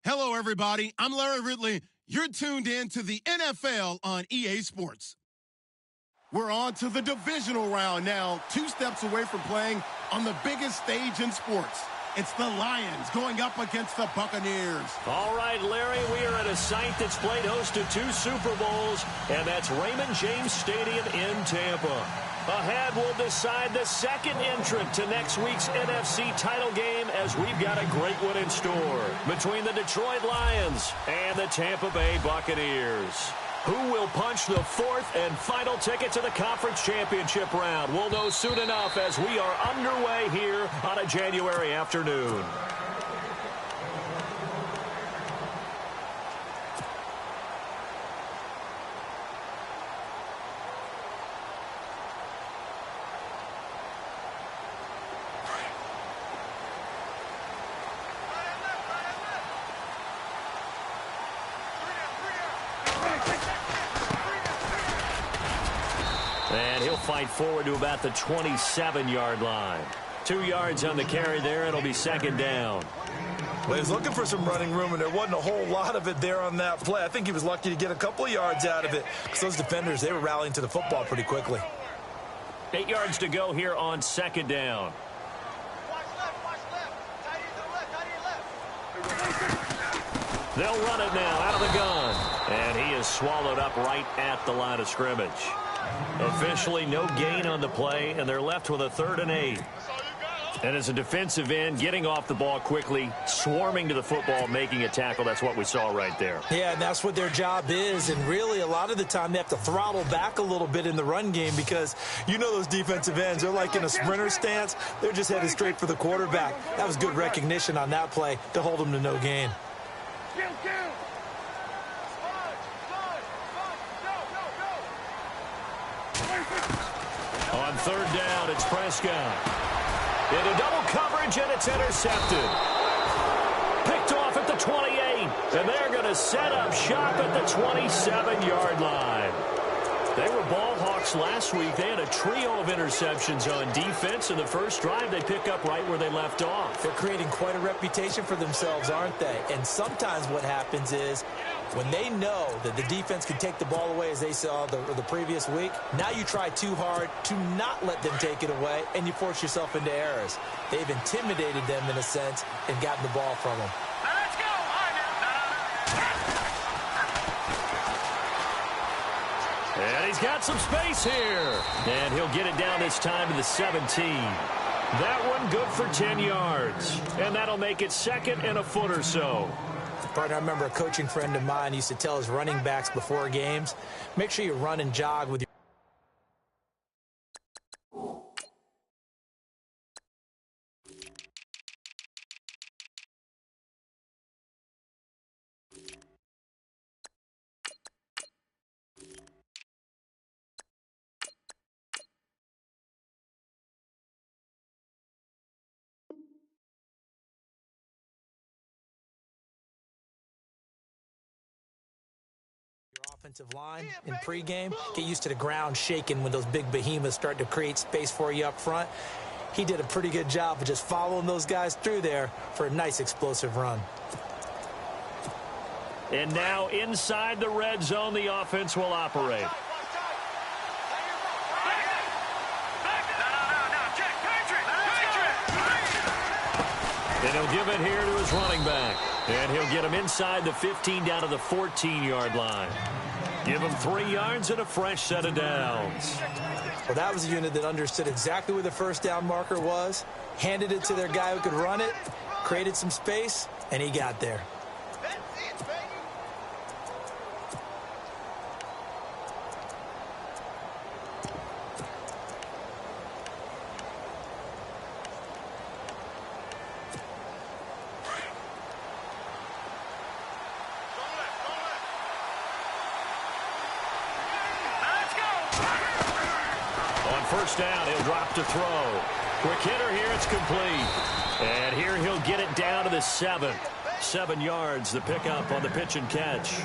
Hello, everybody. I'm Larry Ridley. You're tuned in to the NFL on EA Sports. We're on to the divisional round now, 2 steps away from playing on the biggest stage in sports. It's the Lions going up against the Buccaneers. All right, Larry, we are at a site that's played host to 2 Super Bowls, and that's Raymond James Stadium in Tampa. Ahead, we'll decide the second entrant to next week's NFC title game as we've got a great one in store between the Detroit Lions and the Tampa Bay Buccaneers. Who will punch the 4th and final ticket to the conference championship round? We'll know soon enough as we are underway here on a January afternoon. And he'll fight forward to about the 27-yard line. 2 yards on the carry there. It'll be second down. Well, he was looking for some running room, and there wasn't a whole lot of it there on that play. I think he was lucky to get a couple of yards out of it because those defenders, they were rallying to the football pretty quickly. 8 yards to go here on second down. They'll run it now out of the gun. And he is swallowed up right at the line of scrimmage. Officially no gain on the play, and they're left with a 3rd and 8. And as a defensive end, getting off the ball quickly, swarming to the football, making a tackle, that's what we saw right there. Yeah, and that's what their job is. And really, a lot of the time, they have to throttle back a little bit in the run game because you know those defensive ends, they're like in a sprinter stance. They're just headed straight for the quarterback. That was good recognition on that play to hold them to no gain. On 3rd down, it's Prescott. Into double coverage, and it's intercepted. Picked off at the 28, and they're going to set up shop at the 27-yard line. They were ball hawks last week. They had a trio of interceptions on defense. In the first drive, they pick up right where they left off. They're creating quite a reputation for themselves, aren't they? And sometimes what happens is when they know that the defense can take the ball away, as they saw the previous week, now you try too hard to not let them take it away, and you force yourself into errors. They've intimidated them in a sense and gotten the ball from them. Let's go! And he's got some space here. And he'll get it down this time to the 17. That one good for 10 yards. And that'll make it 2nd and a foot or so. Partner, I remember a coaching friend of mine used to tell his running backs before games, make sure you run and jog with your offensive line in pregame. Get used to the ground shaking when those big behemoths start to create space for you up front. He did a pretty good job of just following those guys through there for a nice explosive run. And now inside the red zone, the offense will operate. And he'll give it here to his running back. And he'll get him inside the 15 down to the 14-yard line. Give him 3 yards and a fresh set of downs. Well, that was a unit that understood exactly where the first down marker was, handed it to their guy who could run it, created some space, and he got there. First down, he'll drop to throw. Quick hitter here, it's complete. And here he'll get it down to the 7. 7 yards, the pickup on the pitch and catch.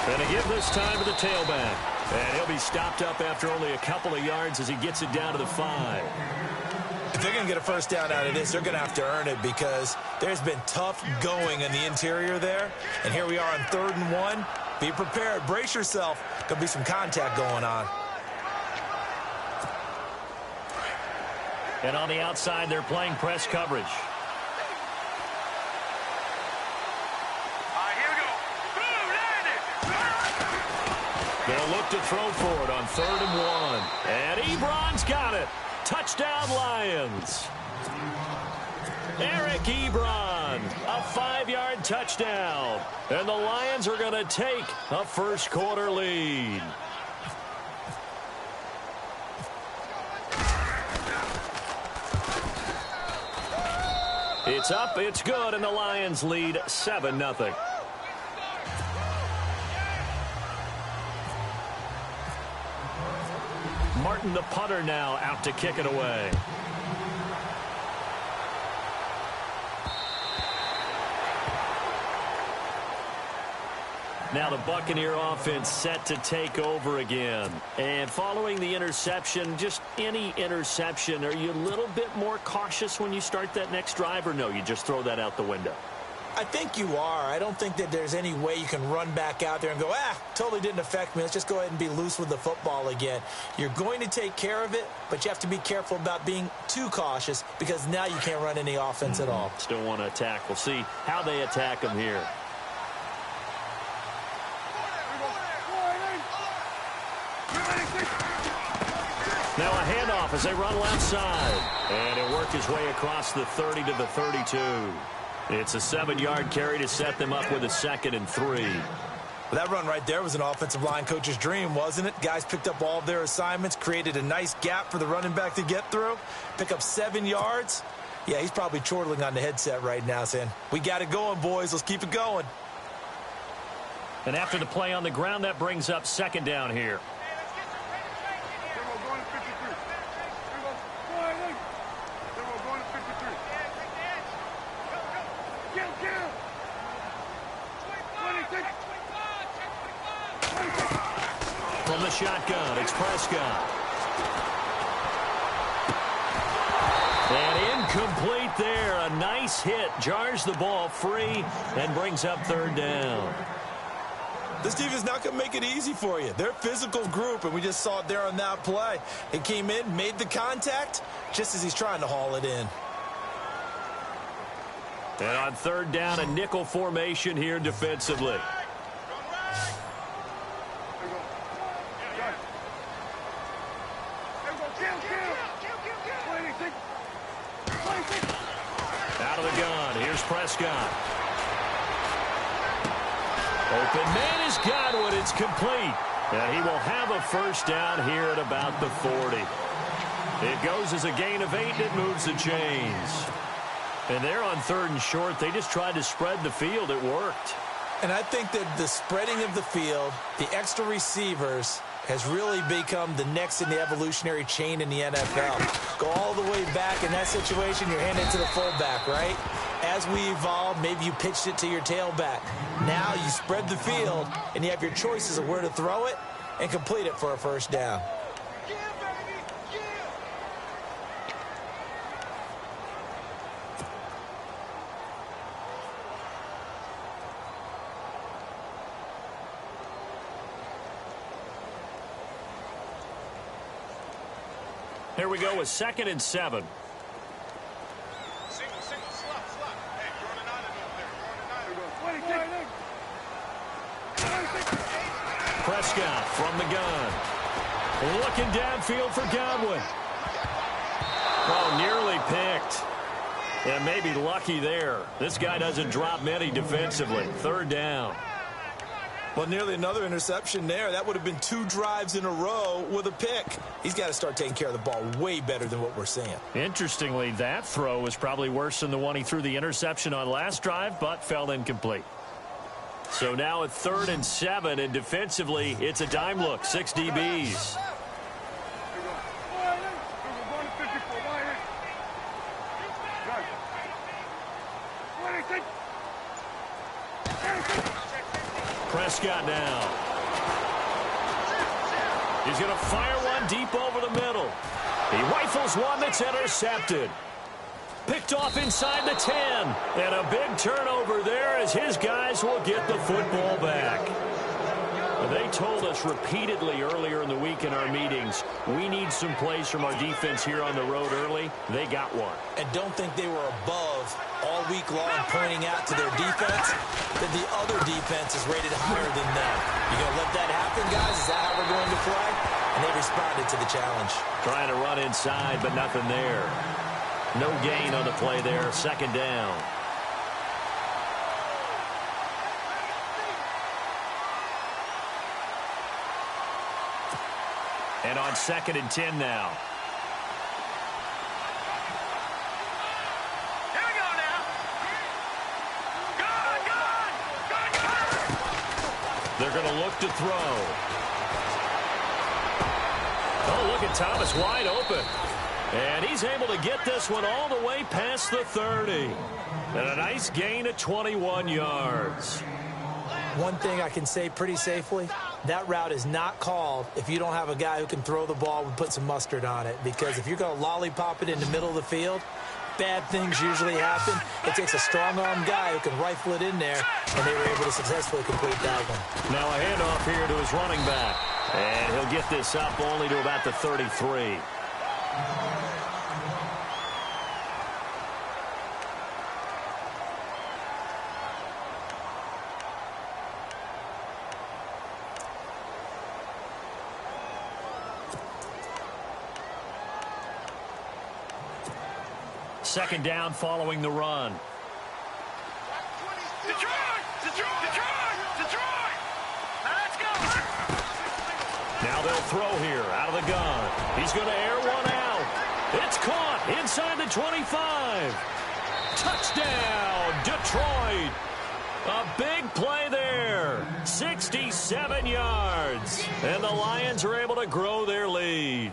And to give this time to the tailback. And he'll be stopped up after only a couple of yards as he gets it down to the 5. If they're going to get a first down out of this, they're going to have to earn it because there's been tough going in the interior there. And here we are on 3rd and 1. Be prepared. Brace yourself. There'll be some contact going on. And on the outside, they're playing press coverage. They'll look to throw for it on 3rd and 1. And Ebron's got it. Touchdown, Lions. Eric Ebron, a 5-yard touchdown. And the Lions are going to take a first-quarter lead. It's up, it's good, and the Lions lead 7-0. Martin, the punter, now out to kick it away. Now the Buccaneer offense set to take over again. And following the interception, just any interception, are you a little bit more cautious when you start that next drive, or no, you just throw that out the window? I think you are. I don't think that there's any way you can run back out there and go, totally didn't affect me. Let's just go ahead and be loose with the football again. You're going to take care of it, but you have to be careful about being too cautious because now you can't run any offense at all. Still want to attack. We'll see how they attack them here. Now a handoff as they run left side. And it worked his way across the 30 to the 32. It's a 7-yard carry to set them up with a 2nd and 3. Well, that run right there was an offensive line coach's dream, wasn't it? Guys picked up all of their assignments, created a nice gap for the running back to get through, pick up 7 yards. Yeah, he's probably chortling on the headset right now saying, we got it going, boys. Let's keep it going. And after the play on the ground, that brings up 2nd down here. From the shotgun, it's Prescott. And incomplete there. A nice hit. Jars the ball free and brings up 3rd down. This team is not going to make it easy for you. They're a physical group, and we just saw it there on that play. It came in, made the contact, just as he's trying to haul it in. And on 3rd down, a nickel formation here defensively. Out of the gun, here's Prescott. Open man is Godwin, it's complete. And he will have a first down here at about the 40. It goes as a gain of 8, and it moves the chains. And they're on 3rd and short. They just tried to spread the field. It worked. And I think that the spreading of the field, the extra receivers, has really become the next in the evolutionary chain in the NFL. Go all the way back in that situation, you're handing it to the fullback, right? As we evolve, maybe you pitched it to your tailback. Now you spread the field, and you have your choices of where to throw it and complete it for a first down. Here we go with 2nd and 7. Prescott from the gun. Looking downfield for Godwin. Oh, nearly picked. And maybe lucky there. This guy doesn't drop many defensively. 3rd down. Well, nearly another interception there. That would have been 2 drives in a row with a pick. He's got to start taking care of the ball way better than what we're seeing. Interestingly, that throw was probably worse than the one he threw the interception on last drive, but fell incomplete. So now at 3rd and 7, and defensively, it's a dime look. 6 DBs. Prescott now. He's going to fire one deep over the middle. He rifles one that's intercepted. Picked off inside the 10. And a big turnover there as his guys will get the football back. They told us repeatedly earlier in the week in our meetings, we need some plays from our defense here on the road early. They got one. And don't think they were above all week long pointing out to their defense that the other defense is rated higher than them. You going to let that happen, guys? Is that how we're going to play? And they responded to the challenge. Trying to run inside, but nothing there. No gain on the play there. Second down. And on 2nd and 10 now. Here we go now. Good. They're going to look to throw. Oh, look at Thomas wide open. And he's able to get this one all the way past the 30. And a nice gain of 21 yards. One thing I can say pretty safely, that route is not called if you don't have a guy who can throw the ball and put some mustard on it. Because if you're going to lollipop it in the middle of the field, bad things usually happen. It takes a strong-arm guy who can rifle it in there, and they were able to successfully complete that one. Now a handoff here to his running back. And he'll get this up only to about the 33. Second down following the run. Detroit! Detroit! Detroit! Detroit! Now let's go! Now they'll throw here out of the gun. He's going to air one out. It's caught inside the 25. Touchdown, Detroit. A big play there. 67 yards. And the Lions are able to grow their lead.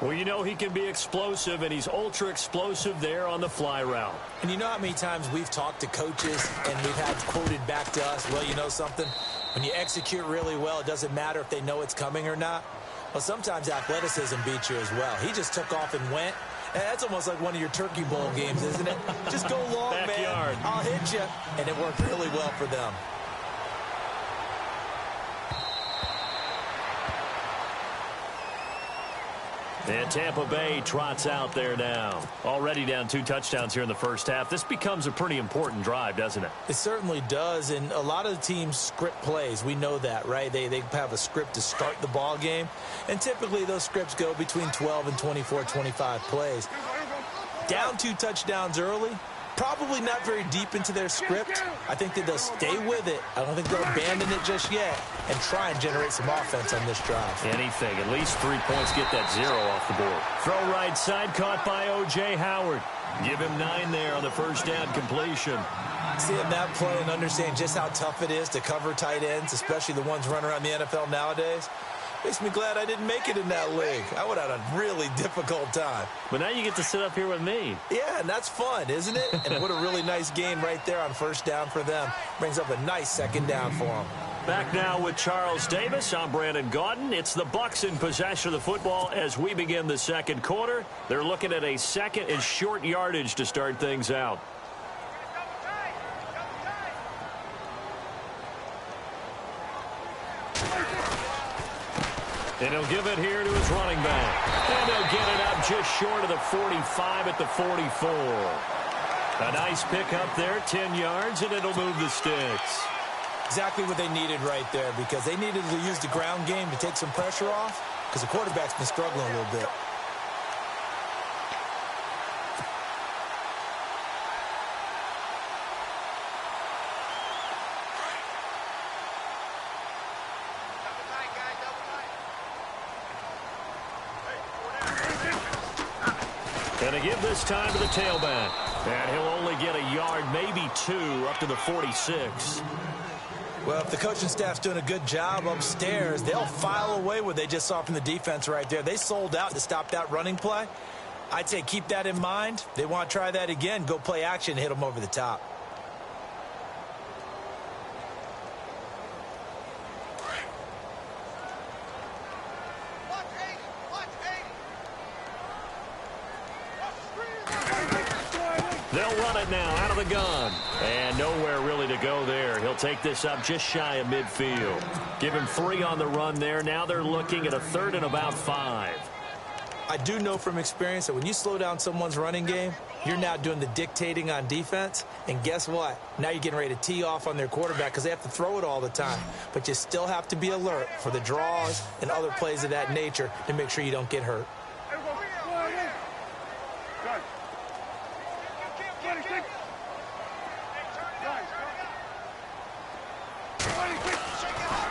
Well, you know he can be explosive, and he's ultra-explosive there on the fly route. And you know how many times we've talked to coaches and we've had quoted back to us, well, you know something? When you execute really well, it doesn't matter if they know it's coming or not. Well, sometimes athleticism beats you as well. He just took off and went. And that's almost like one of your Turkey Bowl games, isn't it? Just go long, Backyard. man. I'll hit you. And it worked really well for them. And Tampa Bay trots out there now. Already down 2 touchdowns here in the first half. This becomes a pretty important drive, doesn't it? It certainly does, and a lot of the teams script plays. We know that, right? They have a script to start the ball game, and typically those scripts go between 12 and 24, 25 plays. Down 2 touchdowns early, probably not very deep into their script. I think that they'll stay with it. I don't think they'll abandon it just yet and try and generate some offense on this drive. Anything. At least 3 points, get that 0 off the board. Throw right side, caught by O.J. Howard. Give him 9 there on the first down completion. Seeing that play and understanding just how tough it is to cover tight ends, especially the ones running around the NFL nowadays, makes me glad I didn't make it in that league. I would have had a really difficult time. But now you get to sit up here with me. Yeah, and that's fun, isn't it? And what a really nice game right there on first down for them. Brings up a nice second down for them. Back now with Charles Davis. I'm Brandon Gaudin. It's the Bucs in possession of the football as we begin the second quarter. They're looking at a second and short yardage to start things out. And he'll give it here to his running back. And he'll get it up just short of the 45 at the 44. A nice pickup there, 10 yards, and it'll move the sticks. Exactly what they needed right there, because they needed to use the ground game to take some pressure off, because the quarterback's been struggling a little bit. Going to give this time to the tailback. And he'll only get a yard, maybe 2, up to the 46. Well, if the coaching staff's doing a good job upstairs, they'll file away what they just saw from the defense right there. They sold out to stop that running play. I'd say keep that in mind. They want to try that again. Go play action, hit them over the top. to run it now out of the gun. And nowhere really to go there. He'll take this up just shy of midfield. Give him 3 on the run there. Now they're looking at a 3rd and about 5. I do know from experience that when you slow down someone's running game, you're now doing the dictating on defense. And guess what? Now you're getting ready to tee off on their quarterback because they have to throw it all the time. But you still have to be alert for the draws and other plays of that nature to make sure you don't get hurt.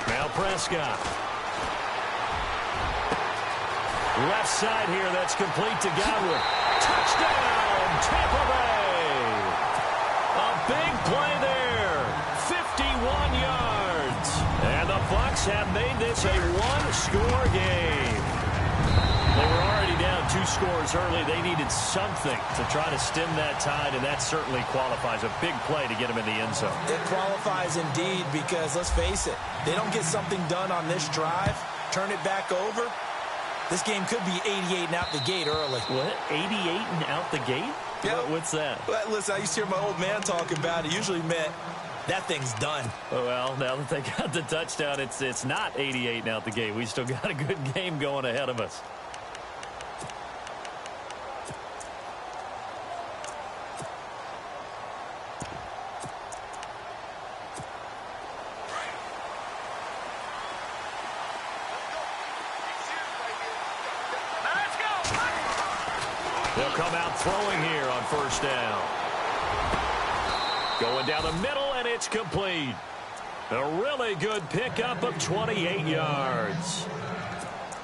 Now Prescott. Left side here, that's complete to Godwin. Touchdown, Tampa Bay. A big play there, 51 yards. And the Bucs have made this a 1-score game. They were already down 2 scores early. They needed something to try to stem that tide, and that certainly qualifies. A big play to get them in the end zone. It qualifies indeed because, let's face it, they don't get something done on this drive, turn it back over, this game could be 88 and out the gate early. What? 88 and out the gate? Yep. What's that? Well, listen, I used to hear my old man talk about it. Usually meant that thing's done. Oh, well, now that they got the touchdown, it's not 88 and out the gate. We still got a good game going ahead of us. They'll come out throwing here on 1st down. Going down the middle, and it's complete. A really good pickup of 28 yards.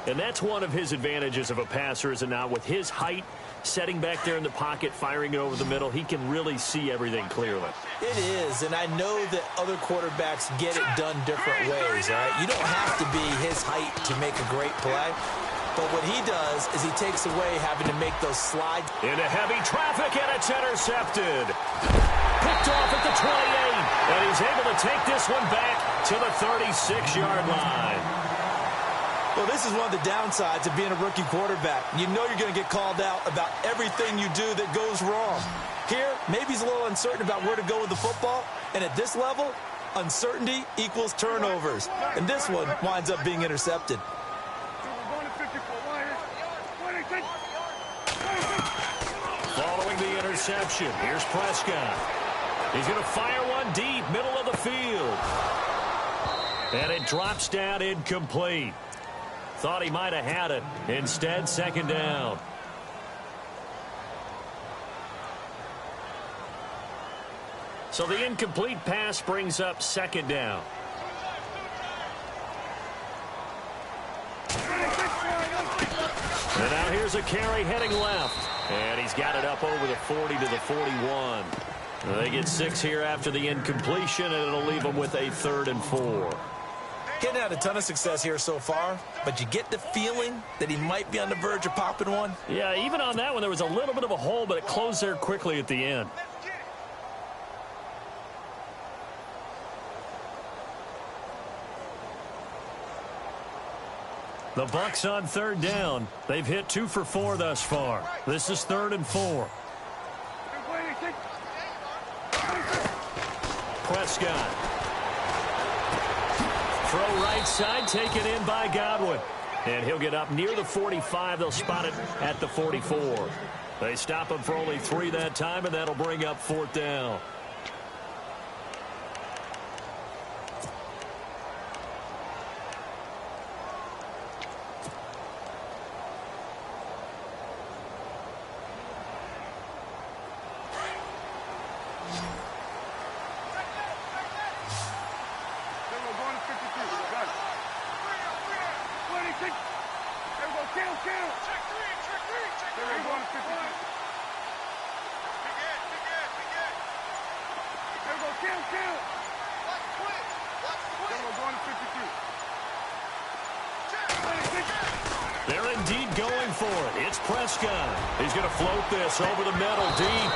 And that's one of his advantages of a passer, is it not? With his height, setting back there in the pocket, firing it over the middle, he can really see everything clearly. It is, and I know that other quarterbacks get it done different ways, all right? You don't have to be his height to make a great play. But what he does is he takes away having to make those slides. Into heavy traffic, and it's intercepted. Picked off at the 28, and he's able to take this one back to the 36-yard line. Well, this is one of the downsides of being a rookie quarterback. You know you're going to get called out about everything you do that goes wrong. Here, maybe he's a little uncertain about where to go with the football, and at this level, uncertainty equals turnovers. And this one winds up being intercepted. Following the interception, here's Prescott. He's going to fire one deep, middle of the field. And it drops down incomplete. Thought he might have had it. Instead, 2nd down. So the incomplete pass brings up 2nd down. And now here's a carry heading left. And he's got it up over the 40 to the 41. They get 6 here after the incompletion, and it'll leave them with a 3rd and 4. Getting out a ton of success here so far, but you get the feeling that he might be on the verge of popping one. Yeah, even on that one, there was a little bit of a hole, but it closed there quickly at the end. The Bucs on 3rd down. They've hit 2 for 4 thus far. This is 3rd and 4. Prescott. Throw right side, taken in by Godwin. And he'll get up near the 45. They'll spot it at the 44. They stop him for only 3 that time, and that'll bring up 4th down. They're indeed going for it. It's Prescott. He's going to float this over the middle deep,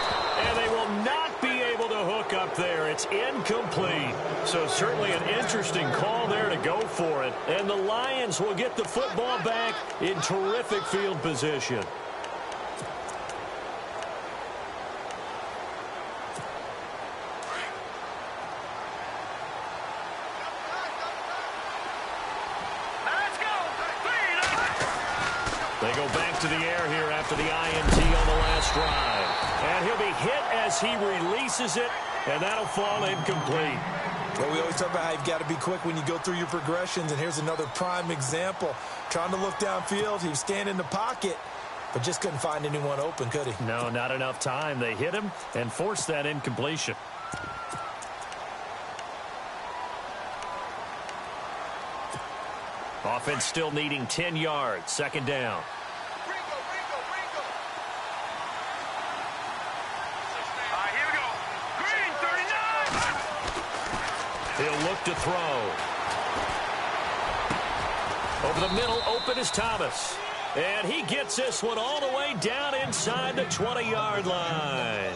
and they will not be able to hook up there. It's incomplete. So certainly an interesting call there to go for it. And the Lions will get the football back in terrific field position. They go back to the air here after the INT on the last drive. And he'll be hit as he releases it, and that'll fall incomplete. Well, we always talk about how you've got to be quick when you go through your progressions, and here's another prime example. Trying to look downfield, he was standing in the pocket, but just couldn't find anyone open, could he? No, not enough time. They hit him and forced that incompletion. Offense still needing 10 yards. Second down. Here we go. Green, 39. He'll look to throw. Over the middle, open is Thomas. And he gets this one all the way down inside the 20-yard line.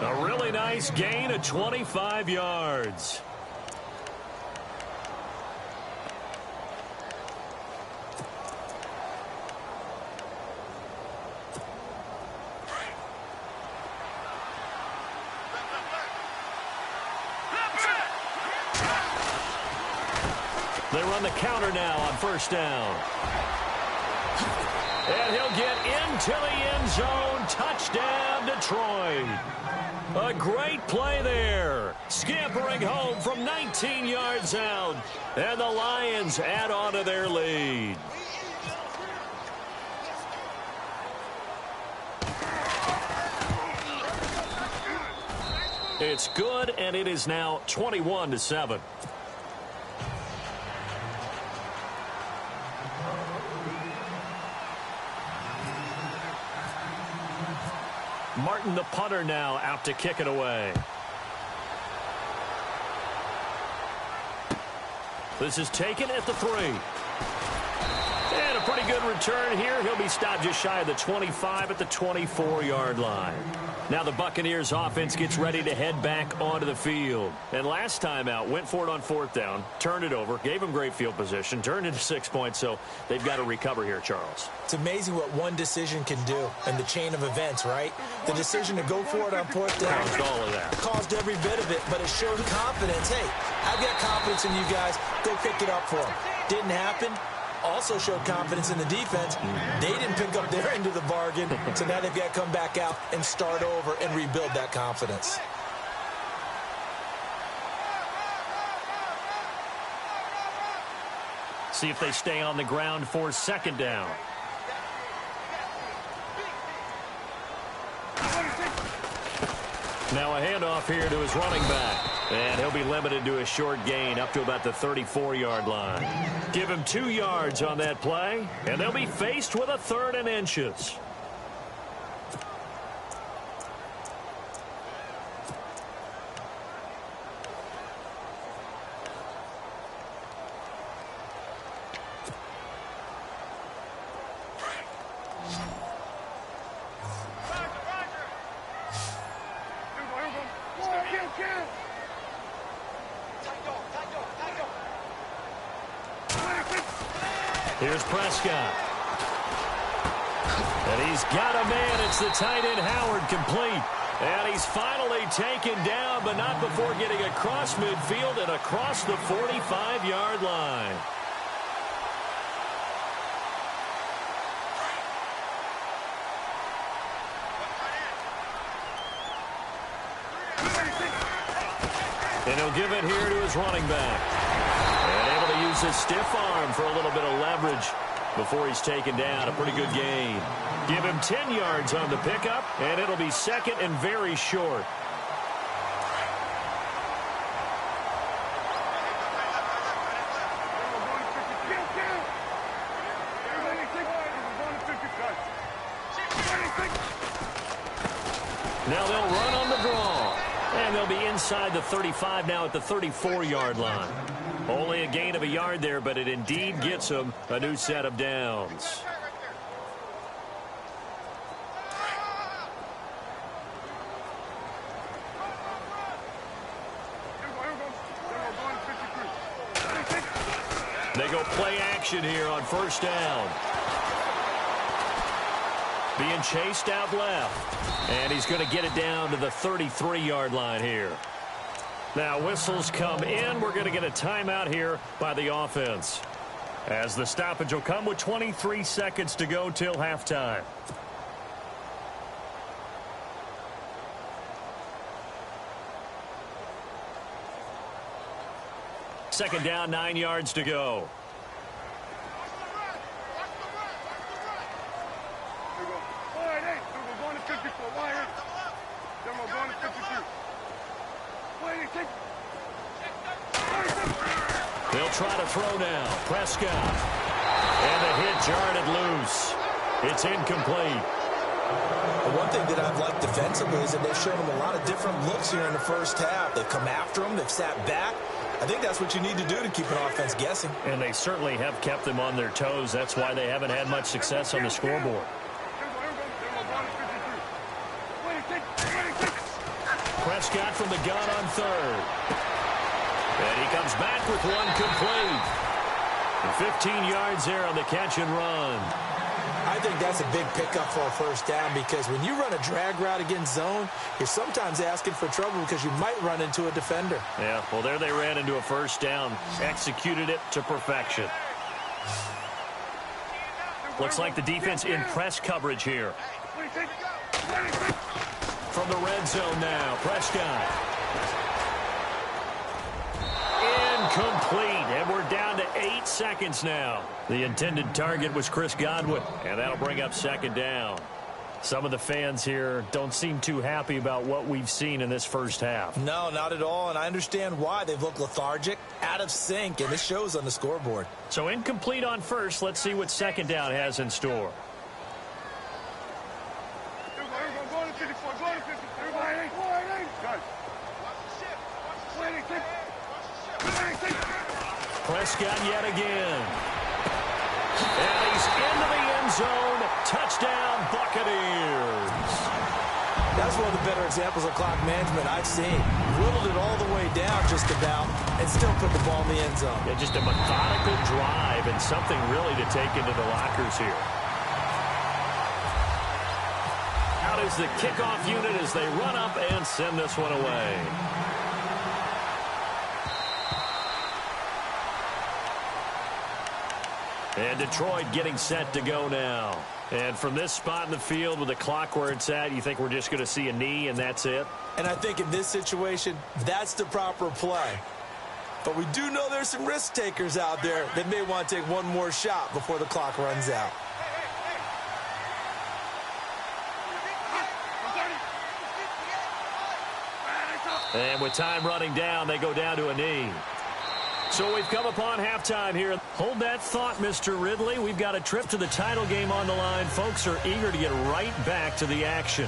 A really nice gain of 25 yards. They run the counter now on first down. And he'll get into the end zone. Touchdown, Detroit. A great play there. Scampering home from 19 yards out. And the Lions add on to their lead. It's good, and it is now 21-7. Martin, the punter, now out to kick it away. This is taken at the 3. And a pretty good return here. He'll be stopped just shy of the 25 at the 24-yard line. Now the Buccaneers offense gets ready to head back onto the field. And last time out, went for it on fourth down, turned it over, gave them great field position, turned into 6 points, so they've got to recover here, Charles. It's amazing what one decision can do in the chain of events, right? The decision to go for it on fourth down caused all of that. Caused every bit of it, but it showed confidence. Hey, I've got confidence in you guys. Go pick it up for them. Didn't happen. Also showed confidence in the defense. They didn't pick up their end of the bargain, so now they've got to come back out and start over and rebuild that confidence. See if they stay on the ground for second down. Now a handoff here to his running back. And he'll be limited to a short gain up to about the 34-yard line. Give him 2 yards on that play, and they'll be faced with a 3rd and inches. Here's Prescott. And he's got a man. It's the tight end, Howard, complete. And he's finally taken down, but not before getting across midfield and across the 45-yard line. And he'll give it here to his running back. And able to use his stiff arm for a little bit of leverage before he's taken down. A pretty good gain. Give him 10 yards on the pickup, and it'll be second and very short. Now they'll run on the draw. And they'll be inside the 35 now at the 34-yard line. Only a gain of a yard there, but it indeed gets them a new set of downs. They go play action here on first down. Being chased out left. And he's going to get it down to the 33-yard line here. Now whistles come in. We're going to get a timeout here by the offense. As the stoppage will come with 23 seconds to go till halftime. Second down, 9 yards to go. They'll try to throw now. Prescott. And the hit jarred loose. It's incomplete. The one thing that I've liked defensively is that they've shown him a lot of different looks here in the first half. They've come after him. They've sat back. I think that's what you need to do to keep an offense guessing. And they certainly have kept them on their toes. That's why they haven't had much success on the scoreboard. Prescott from the gun on third. And he comes back with one complete. And 15 yards there on the catch and run. I think that's a big pickup for a first down because when you run a drag route against zone, you're sometimes asking for trouble because you might run into a defender. Yeah, well, there they ran into a first down. Executed it to perfection. Looks like the defense in press coverage here. From the red zone now, Prescott. Incomplete, and we're down to 8 seconds now. The intended target was Chris Godwin, and that'll bring up second down. Some of the fans here don't seem too happy about what we've seen in this first half. No, not at all, and I understand why. They've looked lethargic, out of sync, and this shows on the scoreboard. So incomplete on first. Let's see what second down has in store. Prescott yet again. And he's into the end zone. Touchdown, Buccaneers. That's one of the better examples of clock management I've seen. Whittled it all the way down just about and still put the ball in the end zone. Yeah, just a methodical drive and something really to take into the lockers here. Out is the kickoff unit as they run up and send this one away. And Detroit getting set to go now. And from this spot in the field with the clock where it's at, you think we're just going to see a knee and that's it? And I think in this situation, that's the proper play. But we do know there's some risk takers out there that may want to take one more shot before the clock runs out. And with time running down, they go down to a knee. So we've come upon halftime here. Hold that thought, Mr. Ridley. We've got a trip to the title game on the line. Folks are eager to get right back to the action.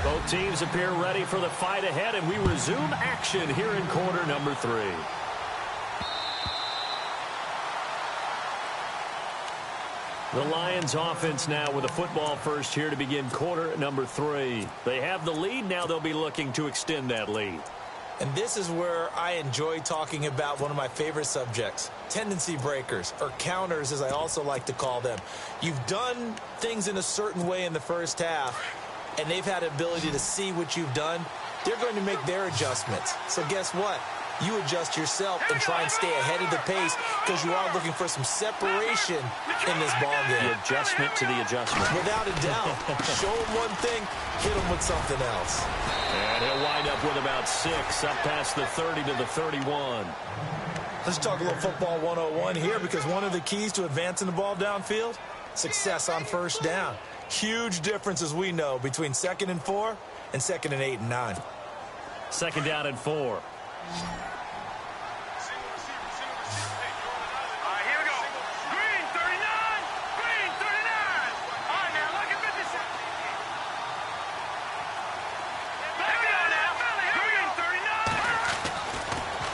Both teams appear ready for the fight ahead, and we resume action here in quarter number 3. The Lions offense now with a football first here to begin quarter number 3. They have the lead. Now they'll be looking to extend that lead. And this is where I enjoy talking about one of my favorite subjects, tendency breakers, or counters as I also like to call them. You've done things in a certain way in the first half, and they've had an ability to see what you've done. They're going to make their adjustments. So guess what? You adjust yourself and try and stay ahead of the pace because you are looking for some separation in this ball game. The adjustment to the adjustment. Without a doubt. Show him one thing, hit him with something else. And he'll wind up with about 6 up past the 30 to the 31. Let's talk a little football 101 here because one of the keys to advancing the ball downfield, success on first down. Huge difference, as we know, between 2nd and 4 and 2nd and 8 and 9. Second down and 4.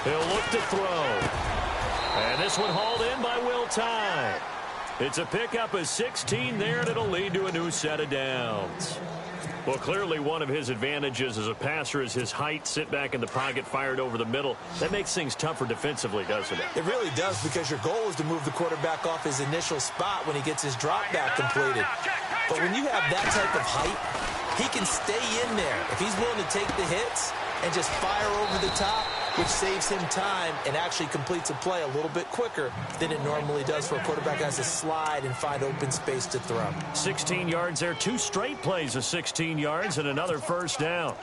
He'll look to throw. And this one hauled in by Will Tye. It's a pickup of 16 there, and it'll lead to a new set of downs. Well, clearly one of his advantages as a passer is his height, sit back in the pocket, fired over the middle. That makes things tougher defensively, doesn't it? It really does because your goal is to move the quarterback off his initial spot when he gets his drop back completed. But when you have that type of height, He can stay in there if he's willing to take the hits and just fire over the top, which saves him time and actually completes a play a little bit quicker than it normally does for a quarterback who has to slide and find open space to throw. 16 yards there, 2 straight plays of 16 yards and another first down.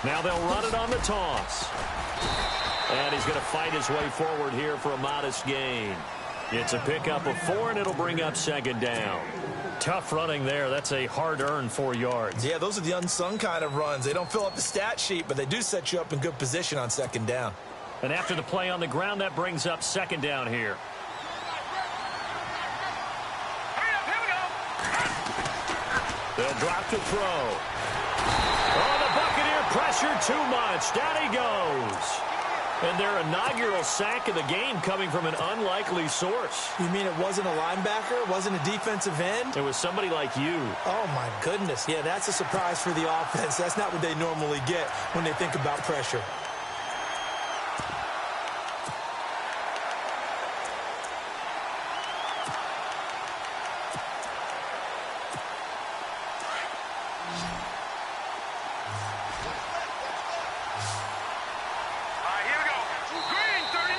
Now they'll run it on the toss. And he's going to fight his way forward here for a modest gain. It's a pickup of 4, and it'll bring up second down. Tough running there. That's a hard-earned 4 yards. Yeah, those are the unsung kind of runs. They don't fill up the stat sheet, but they do set you up in good position on second down. And after the play on the ground, that brings up second down here. They'll drop to throw. Oh, the Buccaneer pressure too much. Down he goes. And their inaugural sack of the game coming from an unlikely source. You mean it wasn't a linebacker? It wasn't a defensive end? It was somebody like you. Oh, my goodness. Yeah, that's a surprise for the offense. That's not what they normally get when they think about pressure.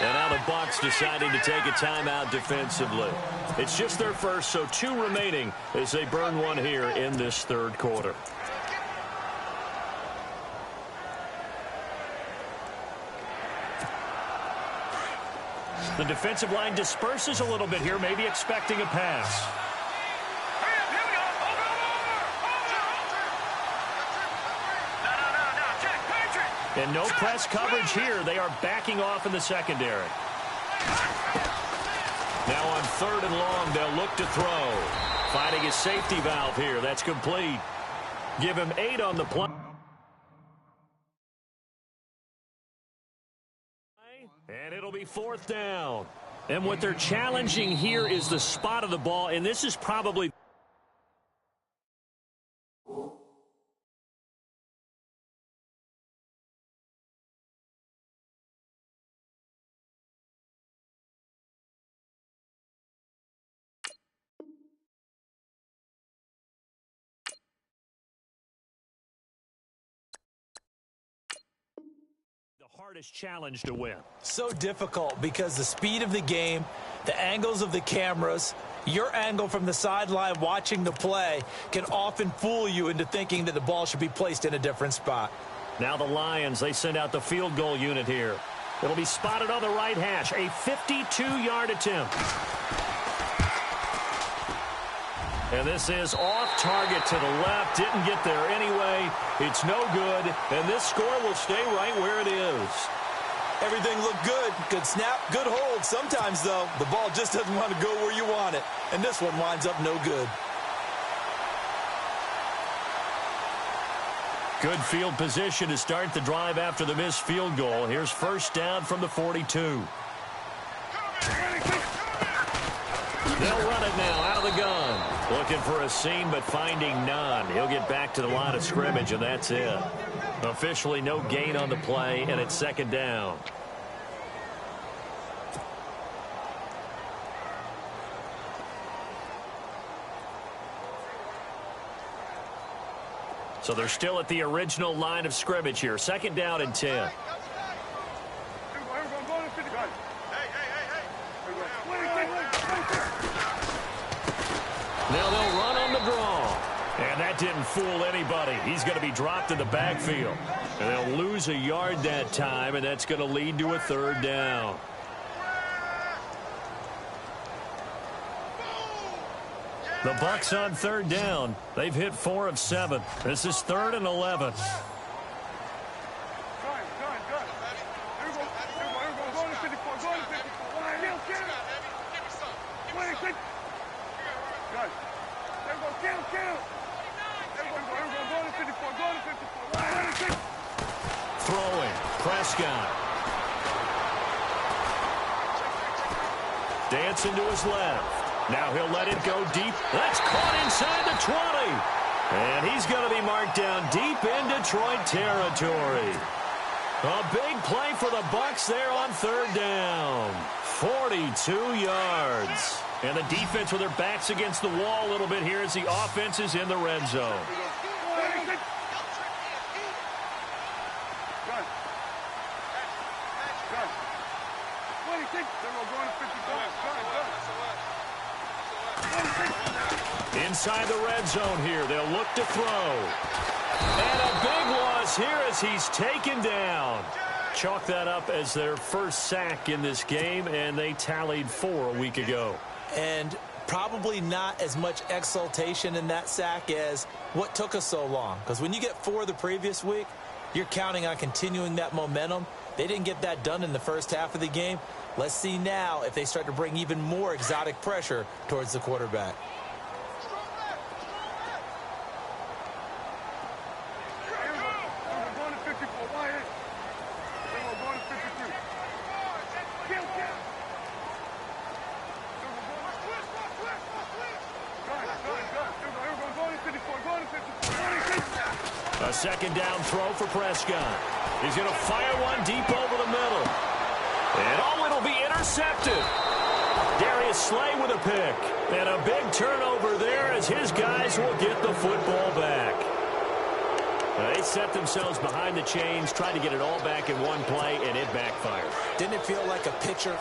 And now the Bucs deciding to take a timeout defensively. It's just their first, so 2 remaining as they burn one here in this third quarter. The defensive line disperses a little bit here, maybe expecting a pass. And no press coverage here. They are backing off in the secondary. Now on 3rd and long, they'll look to throw. Finding a safety valve here. That's complete. Give him 8 on the play. And it'll be 4th down. And what they're challenging here is the spot of the ball, and this is probably... hardest challenge to win. So difficult because the speed of the game, the angles of the cameras, your angle from the sideline watching the play can often fool you into thinking that the ball should be placed in a different spot. Now the Lions, they send out the field goal unit here. It'll be spotted on the right hash, a 52-yard attempt. And this is off target to the left. Didn't get there anyway. It's no good. And this score will stay right where it is. Everything looked good. Good snap, good hold. Sometimes, though, the ball just doesn't want to go where you want it. And this one winds up no good. Good field position to start the drive after the missed field goal. Here's first down from the 42. They'll run it now out of the gun. Looking for a seam, but finding none. He'll get back to the line of scrimmage, and that's it. Officially no gain on the play, and it's second down. So they're still at the original line of scrimmage here. Second down and 10. Now they'll run on the draw. And that didn't fool anybody. He's going to be dropped in the backfield. And they'll lose a yard that time, and that's going to lead to a third down. The Bucs on third down. They've hit 4 of 7. This is 3rd and 11. Throwing. Prescott. Dancing to his left. Now he'll let it go deep. That's caught inside the 20. And he's going to be marked down deep in Detroit territory. A big play for the Bucs there on third down. 42 yards. And the defense with their backs against the wall a little bit here as the offense is in the red zone. Inside the red zone here, they'll look to throw. And a big loss here as he's taken down. Chalk that up as their first sack in this game, and they tallied 4 a week ago. And probably not as much exultation in that sack as what took us so long. Because when you get 4 the previous week, you're counting on continuing that momentum. They didn't get that done in the first half of the game. Let's see now if they start to bring even more exotic pressure towards the quarterback. A second down throw for Prescott. He's going to fire one deep over the middle. And it'll be intercepted. Darius Slay with a pick. And a big turnover there as his guys will get the football back. They set themselves behind the chains, trying to get it all back in one play, and it backfired. Didn't it feel like a pitcher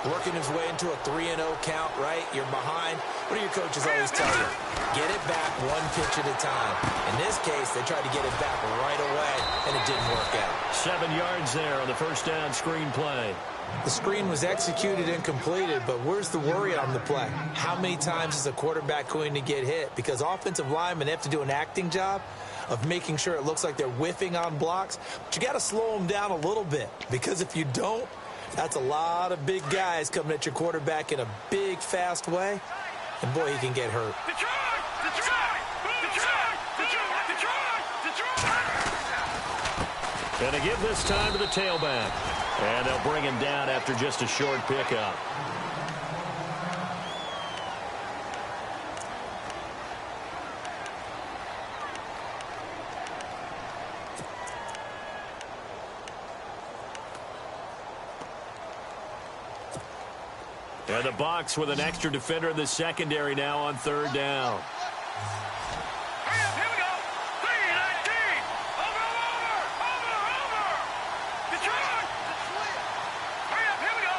working his way into a 3-0 count, right? You're behind. What do your coaches always tell you? Get it back one pitch at a time. In this case, they tried to get it back right away, and it didn't work out. 7 yards there on the first down screen play. The screen was executed and completed, but where's the worry on the play? How many times is a quarterback going to get hit? Because offensive linemen have to do an acting job of making sure it looks like they're whiffing on blocks. But you got to slow them down a little bit, because if you don't, that's a lot of big guys coming at your quarterback in a big, fast way. And, boy, he can get hurt. And they give this time to the tailback. And they'll bring him down after just a short pickup. And the Bucs with an extra defender in the secondary now on third down. Here we go. 3-19. Over. Detroit. Hurry up. Here we go.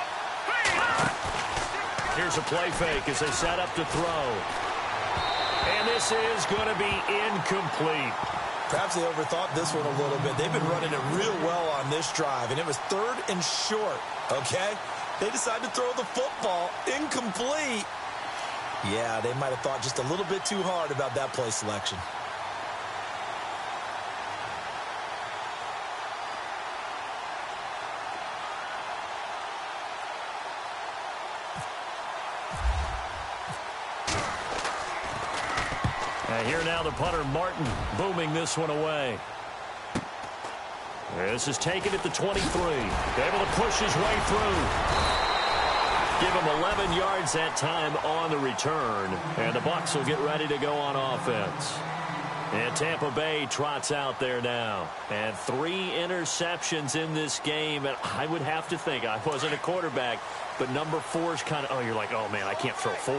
Here's a play fake as they set up to throw. And this is going to be incomplete. Perhaps they overthought this one a little bit. They've been running it real well on this drive, and it was 3rd and short, okay? They decided to throw the football incomplete. Yeah, they might have thought just a little bit too hard about that play selection. And here now the punter, Martin, booming this one away. This is taken at the 23. Able to push his way through. Give him 11 yards that time on the return. And the Bucs will get ready to go on offense. And Tampa Bay trots out there now. And 3 interceptions in this game. And I would have to think, I wasn't a quarterback, but number 4 is kind of, you're like, oh, man, I can't throw 4.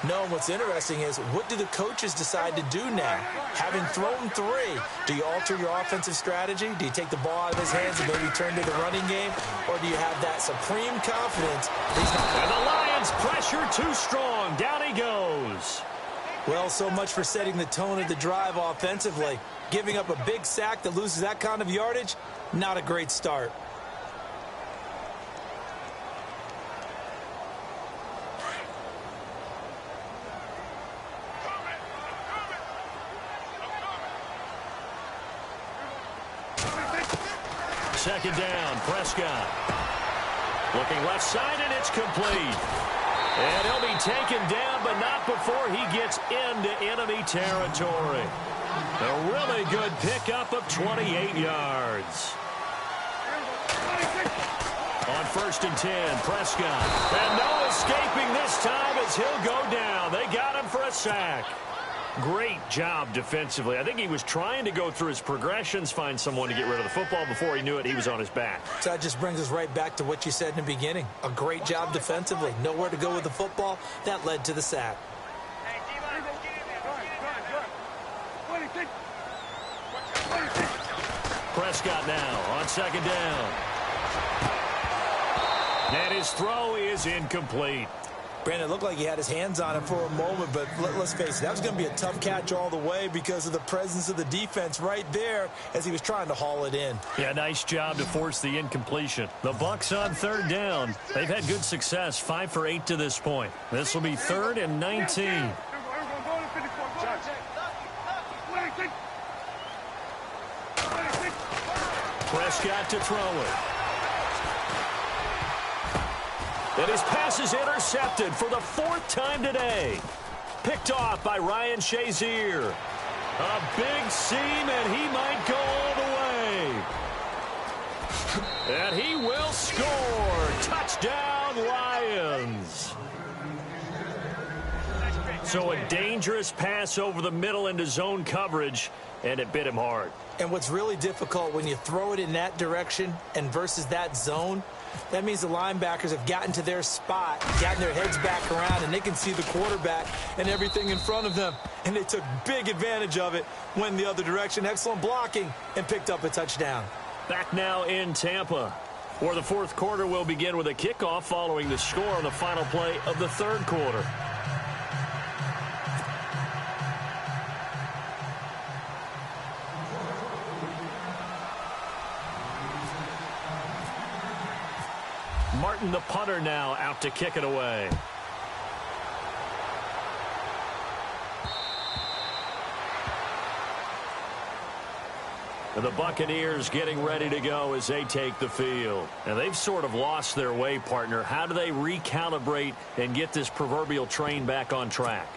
No, what's interesting is, what do the coaches decide to do now? Having thrown 3, do you alter your offensive strategy? Do you take the ball out of his hands and maybe turn to the running game? Or do you have that supreme confidence? And the Lions pressure too strong. Down he goes. Well, so much for setting the tone of the drive offensively. Giving up a big sack that loses that kind of yardage, not a great start. Second down, Prescott. Looking left side, and it's complete. And he'll be taken down, but not before he gets into enemy territory. A really good pickup of 28 yards. On 1st and 10, Prescott. And no escaping this time as he'll go down. They got him for a sack. Great job defensively. I think he was trying to go through his progressions, find someone to get rid of the football. Before he knew it, he was on his back. So that just brings us right back to what you said in the beginning. A great job defensively. Nowhere to go with the football. That led to the sack. Prescott now on second down. And his throw is incomplete. Brandon, it looked like he had his hands on it for a moment, but let's face it, that was going to be a tough catch all the way because of the presence of the defense right there as he was trying to haul it in. Yeah, nice job to force the incompletion. The Bucs on third down. They've had good success, 5 for 8 to this point. This will be 3rd and 19. Prescott to throw it. And his pass is intercepted for the 4th time today. Picked off by Ryan Shazier. A big seam, and he might go all the way. And he will score. Touchdown, Lions. So a dangerous pass over the middle into zone coverage, and it bit him hard. And what's really difficult when you throw it in that direction and versus that zone, that means the linebackers have gotten to their spot, gotten their heads back around, and they can see the quarterback and everything in front of them. And they took big advantage of it, went the other direction, excellent blocking, and picked up a touchdown. Back now in Tampa, where the 4th quarter will begin with a kickoff following the score on the final play of the 3rd quarter. Martin, the punter, now out to kick it away. And the Buccaneers getting ready to go as they take the field. And they've sort of lost their way, partner. How do they recalibrate and get this proverbial train back on track?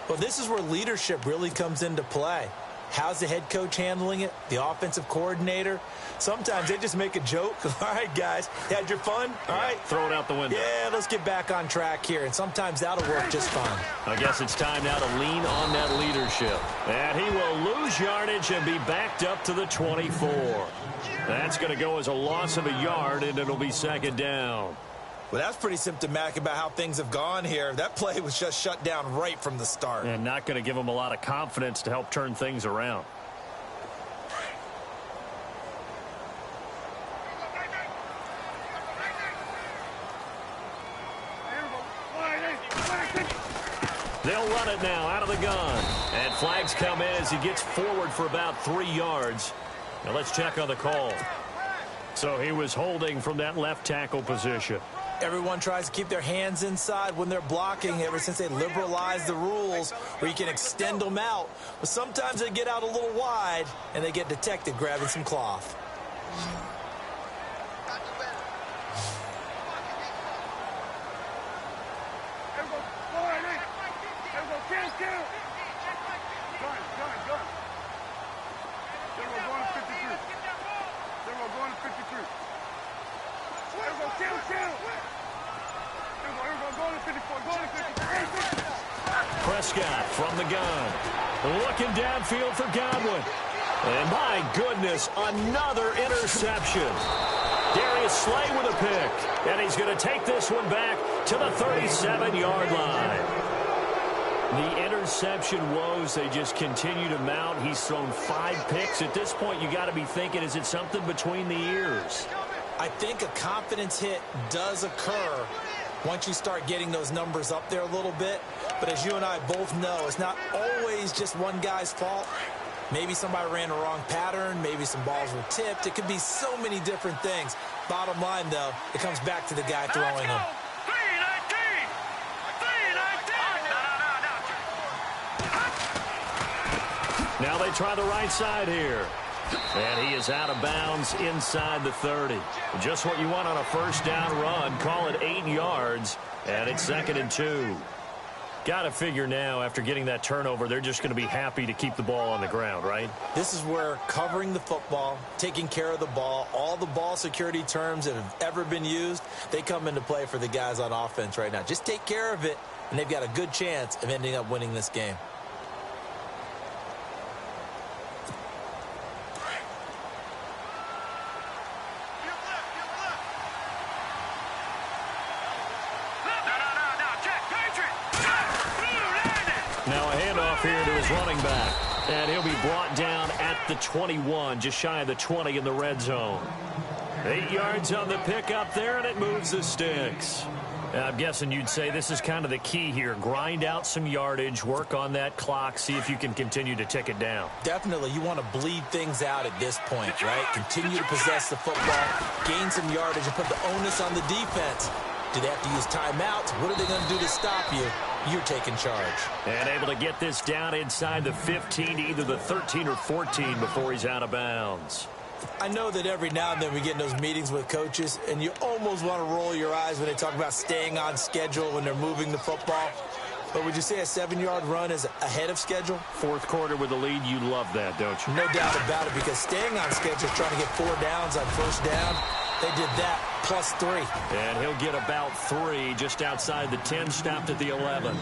Well, this is where leadership really comes into play. How's the head coach handling it? The offensive coordinator? Sometimes they just make a joke. All right, guys, you had your fun? All right. Throw it out the window. Yeah, let's get back on track here. And sometimes that'll work just fine. I guess it's time now to lean on that leadership. And he will lose yardage and be backed up to the 24. That's going to go as a loss of a yard, and it'll be 2nd down. Well, that's pretty symptomatic about how things have gone here. That play was just shut down right from the start. And not going to give them a lot of confidence to help turn things around. They'll run it now out of the gun. And flags come in as he gets forward for about 3 yards. Now let's check on the call. So he was holding from that left tackle position. Everyone tries to keep their hands inside when they're blocking ever since they liberalized the rules where you can extend them out. But sometimes they get out a little wide and they get detected grabbing some cloth. Prescott from the gun. Looking downfield for Godwin. And my goodness, another interception. Darius Slay with a pick. And he's going to take this one back to the 37-yard line. The interception woes, they just continue to mount. He's thrown 5 picks. At this point, you got to be thinking, is it something between the ears? I think a confidence hit does occur once you start getting those numbers up there a little bit. But as you and I both know, it's not always just one guy's fault. Maybe somebody ran the wrong pattern. Maybe some balls were tipped. It could be so many different things. Bottom line, though, it comes back to the guy throwing them. Now they try the right side here. And he is out of bounds inside the 30. Just what you want on a 1st down run. Call it 8 yards. And it's 2nd and 2. Got to figure now, after getting that turnover, they're just going to be happy to keep the ball on the ground, right? This is where covering the football, taking care of the ball, all the ball security terms that have ever been used, they come into play for the guys on offense right now. Just take care of it, and they've got a good chance of ending up winning this game. off here to his running back. And he'll be brought down at the 21, just shy of the 20 in the red zone. 8 yards on the pickup there, and it moves the sticks. I'm guessing you'd say this is kind of the key here. Grind out some yardage, work on that clock, see if you can continue to tick it down. Definitely, you want to bleed things out at this point, right? Continue to possess the football, gain some yardage, and put the onus on the defense. Do they have to use timeouts? What are they going to do to stop you? You're taking charge. And able to get this down inside the 15 to either the 13 or 14 before he's out of bounds. I know that every now and then we get in those meetings with coaches, and you almost want to roll your eyes when they talk about staying on schedule when they're moving the football. But would you say a 7-yard run is ahead of schedule? Fourth quarter with the lead, you love that, don't you? No doubt about it, because staying on schedule is trying to get 4 downs on first down. They did that plus 3. And he'll get about 3 just outside the 10, stopped at the 11.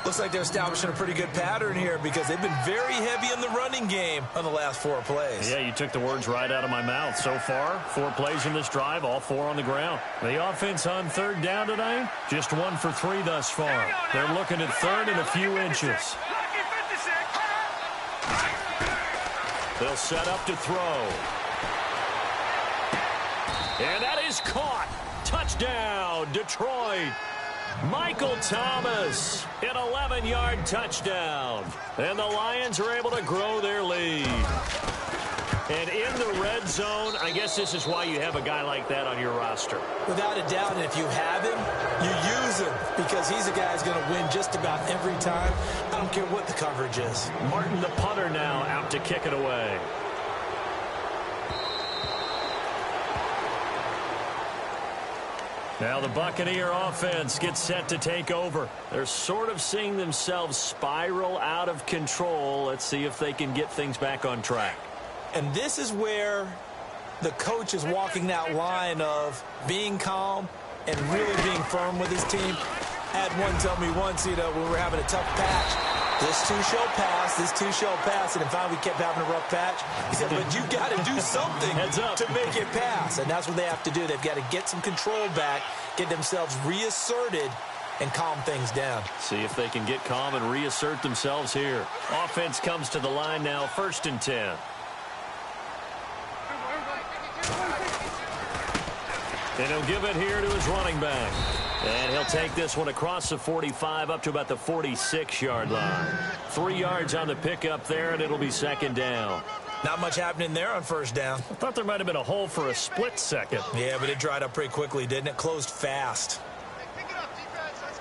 Looks like they're establishing a pretty good pattern here because they've been very heavy in the running game on the last 4 plays. Yeah, you took the words right out of my mouth. So far, 4 plays in this drive, all 4 on the ground. The offense on third down today, just 1 for 3 thus far. They're looking at third and a few inches. They'll set up to throw. And that is caught. Touchdown, Detroit. Michael Thomas, an 11-yard touchdown. And the Lions are able to grow their lead. And in the red zone, I guess this is why you have a guy like that on your roster. Without a doubt, and if you have him, you use him because he's a guy who's going to win just about every time. I don't care what the coverage is. Martin, the punter, now out to kick it away. Now the Buccaneer offense gets set to take over. They're sort of seeing themselves spiral out of control. Let's see if they can get things back on track. And this is where the coach is walking that line of being calm and really being firm with his team. I had one tell me once, when we were having a tough patch, this too shall pass, this too shall pass, and finally we kept having a rough patch. He said, but you got to do something to make it pass, and that's what they have to do. They've got to get some control back, get themselves reasserted, and calm things down. See if they can get calm and reassert themselves here. Offense comes to the line now, 1st and 10. And he'll give it here to his running back. And he'll take this one across the 45 up to about the 46-yard line. 3 yards on the pickup there, and it'll be 2nd down. Not much happening there on 1st down. I thought there might have been a hole for a split second. Yeah, but it dried up pretty quickly, didn't it? Closed fast. Pick it up, defense. Let's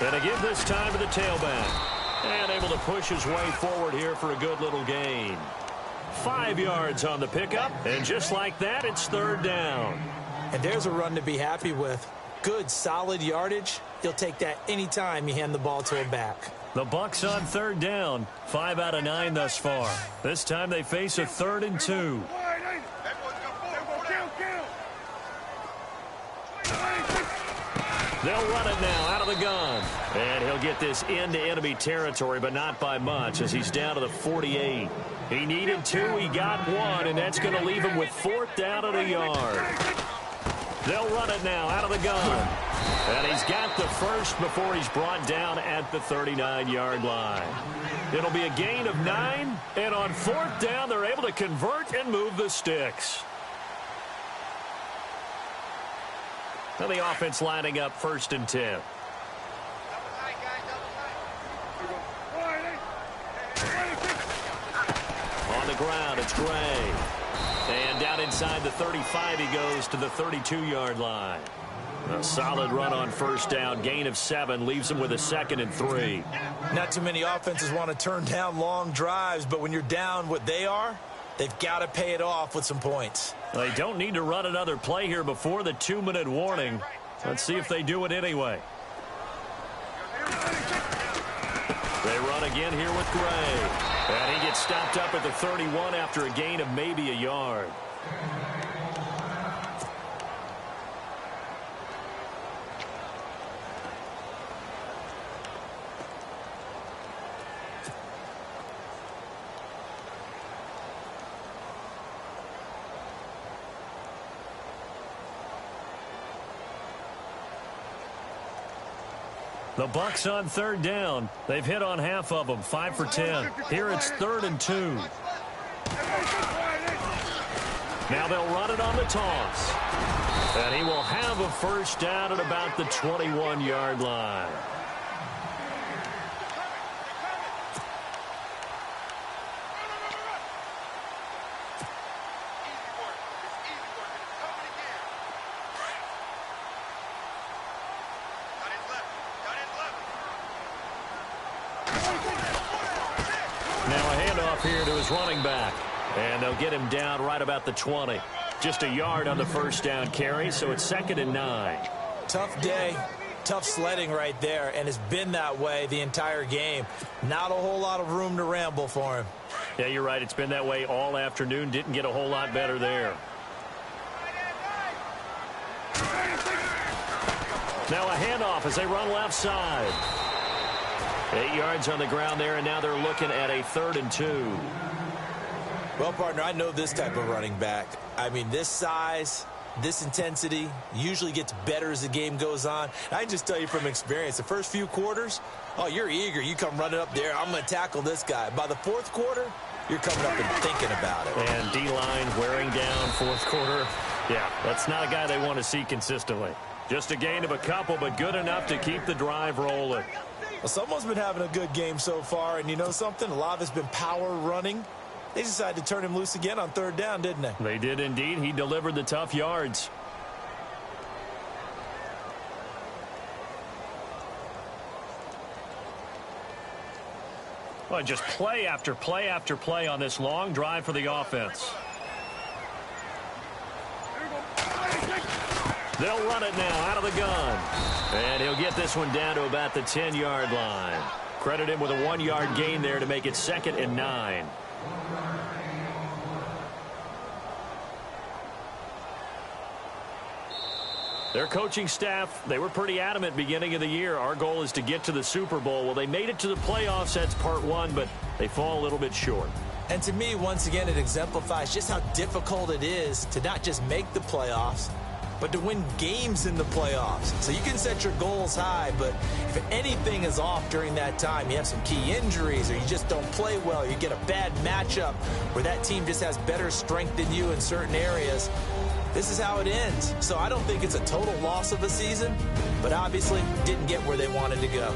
go. And a give this time to the tailback. And able to push his way forward here for a good little gain. 5 yards on the pickup, and just like that, it's 3rd down. And there's a run to be happy with. Good, solid yardage. You'll take that anytime you hand the ball to a back. The Bucs on 3rd down, 5 out of 9 thus far. This time they face a 3rd and 2. They'll run it now out of the gun. And he'll get this into enemy territory, but not by much as he's down to the 48. He needed 2, he got 1, and that's going to leave him with 4th down at a yard. They'll run it now out of the gun. And he's got the first before he's brought down at the 39-yard line. It'll be a gain of 9, and on 4th down, they're able to convert and move the sticks. Now the offense lining up 1st and 10. On the ground, it's Gray. And down inside the 35, he goes to the 32-yard line. A solid run on 1st down, gain of 7, leaves him with a 2nd and 3. Not too many offenses want to turn down long drives, but when you're down what they are, they've got to pay it off with some points. They don't need to run another play here before the 2-minute warning. Let's see if they do it anyway. They run again here with Gray. And he gets stopped up at the 31 after a gain of maybe a yard. The Bucs on third down. They've hit on half of them, 5 for 10. Here it's 3rd and 2. Now they'll run it on the toss. And he will have a first down at about the 21-yard line. Now a handoff here to his running back. And they'll get him down right about the 20. Just a yard on the first down carry, so it's 2nd and 9. Tough day, tough sledding right there, and it's been that way the entire game. Not a whole lot of room to ramble for him. Yeah, you're right. It's been that way all afternoon. Didn't get a whole lot better there. Now a handoff as they run left side. 8 yards on the ground there, and now they're looking at a 3rd and 2. Well, partner, I know this type of running back. I mean, this size, this intensity usually gets better as the game goes on. I can just tell you from experience, the first few quarters, oh, you're eager. You come running up there, I'm going to tackle this guy. By the 4th quarter, you're coming up and thinking about it. And D-line wearing down 4th quarter. Yeah, that's not a guy they want to see consistently. Just a gain of a couple, but good enough to keep the drive rolling. Well, someone's been having a good game so far, and you know something? A lot of it's been power running. They decided to turn him loose again on 3rd down, didn't they? They did indeed. He delivered the tough yards. Well, just play after play after play on this long drive for the offense. They'll run it now out of the gun. And he'll get this one down to about the 10-yard line. Credit him with a 1-yard gain there to make it 2nd and 9. Their coaching staff, they were pretty adamant beginning of the year. Our goal is to get to the Super Bowl. Well, they made it to the playoffs. That's part 1, but they fall a little bit short. And to me, once again, it exemplifies just how difficult it is to not just make the playoffs, but to win games in the playoffs. So you can set your goals high, but if anything is off during that time, you have some key injuries or you just don't play well, you get a bad matchup where that team just has better strength than you in certain areas, this is how it ends. So I don't think it's a total loss of a season, but obviously didn't get where they wanted to go.